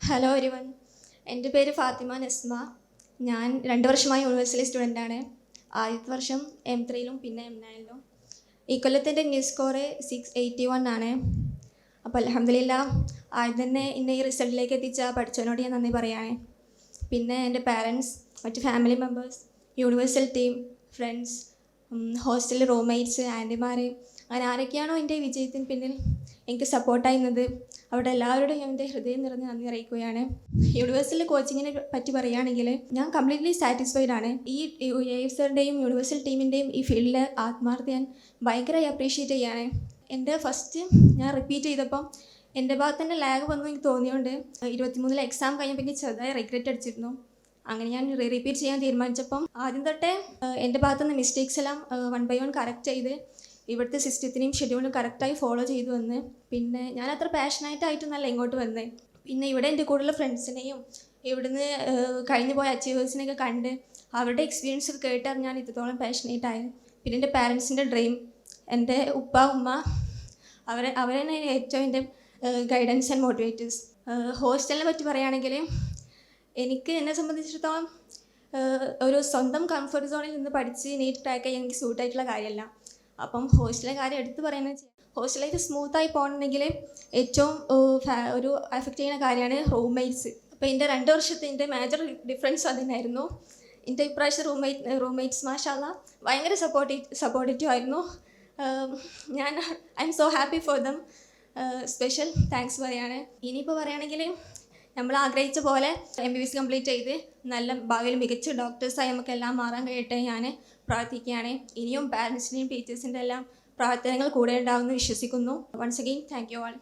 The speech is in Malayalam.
ഹലോ എവരിവൺ, എൻ്റെ പേര് ഫാത്തിമ നസ്മ. ഞാൻ 2 വർഷമായി യൂണിവേഴ്സിറ്റി സ്റ്റുഡൻ്റാണ്. ആദ്യത്തെ വർഷം M3ലും പിന്നെ M9ലും. ഈ കൊല്ലത്തിൻ്റെ ന്യൂസ് സ്കോർ 681 ആണ്. അപ്പോൾ അൽഹംദുലില്ലാഹ് ആദ്യം തന്നെ ഇന്ന് ഈ റിസൾട്ടിലേക്ക് എത്തിച്ച പഠിച്ചവനോട് ഞാൻ നന്ദി പറയുകയാണ്. പിന്നെ എൻ്റെ പാരൻസ്, മറ്റ് family members, universal team, friends, ഹോസ്റ്റലിൽ റൂംമേറ്റ്സ്, ആൻറ്റിമാർ, അങ്ങനെ ആരൊക്കെയാണോ എൻ്റെ വിജയത്തിന് പിന്നിൽ എനിക്ക് സപ്പോർട്ടായിരുന്നത് അവിടെ എല്ലാവരോടും എൻ്റെ ഹൃദയം നിറഞ്ഞ് നന്ദി അറിയിക്കുകയാണ്. യൂണിവേഴ്സൽ കോച്ചിങ്ങിനെ പറ്റി പറയുകയാണെങ്കിൽ ഞാൻ കംപ്ലീറ്റ്ലി സാറ്റിസ്ഫൈഡ് ആണ്. ഈ AFSറിൻ്റെയും യൂണിവേഴ്സൽ ടീമിൻ്റെയും ഈ ഫീൽഡിൽ ആത്മാർത്ഥത ഞാൻ ഭയങ്കരമായി അപ്രീഷിയേറ്റ് ചെയ്യാണ്. എൻ്റെ ഫസ്റ്റ് ഞാൻ റിപ്പീറ്റ് ചെയ്തപ്പം എൻ്റെ ഭാഗത്ത് തന്നെ ലാഗ് വന്നു എനിക്ക് തോന്നിയുകൊണ്ട് 23 എക്സാം കഴിഞ്ഞപ്പോൾ എനിക്ക് ചെറുതായി റിഗ്രറ്റ് അടിച്ചിരുന്നു. അങ്ങനെ ഞാൻ റിപ്പീറ്റ് ചെയ്യാൻ തീരുമാനിച്ചപ്പം ആദ്യം തൊട്ടേ എൻ്റെ ഭാഗത്തുനിന്ന് മിസ്റ്റേക്സ് എല്ലാം 1 by 1 കറക്റ്റ് ചെയ്ത് ഇവിടുത്തെ സിസ്റ്റത്തിനെയും ഷെഡ്യൂളും കറക്റ്റായി ഫോളോ ചെയ്തു വന്ന് പിന്നെ ഞാൻ അത്ര പാഷനായിട്ടായിട്ടൊന്നല്ല ഇങ്ങോട്ട് വന്നത്. പിന്നെ ഇവിടെ എൻ്റെ കൂടുതൽ ഫ്രണ്ട്സിനെയും ഇവിടുന്ന് കഴിഞ്ഞു പോയ അച്ചീവേഴ്സിനെയൊക്കെ കണ്ട് അവരുടെ എക്സ്പീരിയൻസ് കേട്ടാണ് ഞാൻ ഇത്രത്തോളം പാഷനേറ്റായത്. പിന്നെ എൻ്റെ പാരൻസിൻ്റെ ഡ്രീം, എൻ്റെ ഉപ്പ ഉമ്മ അവരെന്നെ ഏറ്റവും എൻ്റെ ഗൈഡൻസ് ആൻഡ് മോട്ടിവേറ്റേഴ്സ്. ഹോസ്റ്റലിനെ പറ്റി പറയുകയാണെങ്കിൽ എനിക്ക് എന്നെ സംബന്ധിച്ചിടത്തോളം ഒരു സ്വന്തം കംഫർട്ട് സോണിൽ നിന്ന് പഠിച്ച് നീറ്റ് ട്രാക്ക് ചെയ്യാൻ എനിക്ക് സൂട്ടായിട്ടുള്ള കാര്യമല്ല. അപ്പം ഹോസ്റ്റലിലെ കാര്യം എടുത്ത് പറയുന്നത് ഹോസ്റ്റൽ ലൈഫ് സ്മൂത്തായി പോകണമെങ്കിൽ ഏറ്റവും ഒരു എഫക്റ്റ് ചെയ്യുന്ന കാര്യമാണ് റൂംമേറ്റ്സ്. അപ്പോൾ എൻ്റെ 2 വർഷത്തെ എൻ്റെ മേജർ ഡിഫറൻസ് അതിനായിരുന്നു. എൻ്റെ ഇപ്രാവശ്യം റൂംമേറ്റ്സ് മാഷാഅല്ലാഹ് ഭയങ്കര സപ്പോർട്ടീവ് ആയിരുന്നു. I M so happy for them. Special thanks പറയാണ്. ഇനിയിപ്പോൾ പറയുകയാണെങ്കിൽ നമ്മൾ ആഗ്രഹിച്ച പോലെ MBBS കംപ്ലീറ്റ് ചെയ്ത് നല്ല ഭാവിയിൽ മികച്ച ഡോക്ടേഴ്സായി നമുക്കെല്ലാം മാറാൻ കഴിയട്ടെ ഞാൻ പ്രാർത്ഥിക്കുകയാണ്. ഇനിയും പാരൻസിൻ്റെയും ടീച്ചേഴ്സിൻ്റെ എല്ലാം പ്രാർത്ഥനകൾ കൂടെ ഉണ്ടാവുമെന്ന് വിശ്വസിക്കുന്നു. Once again thank you all.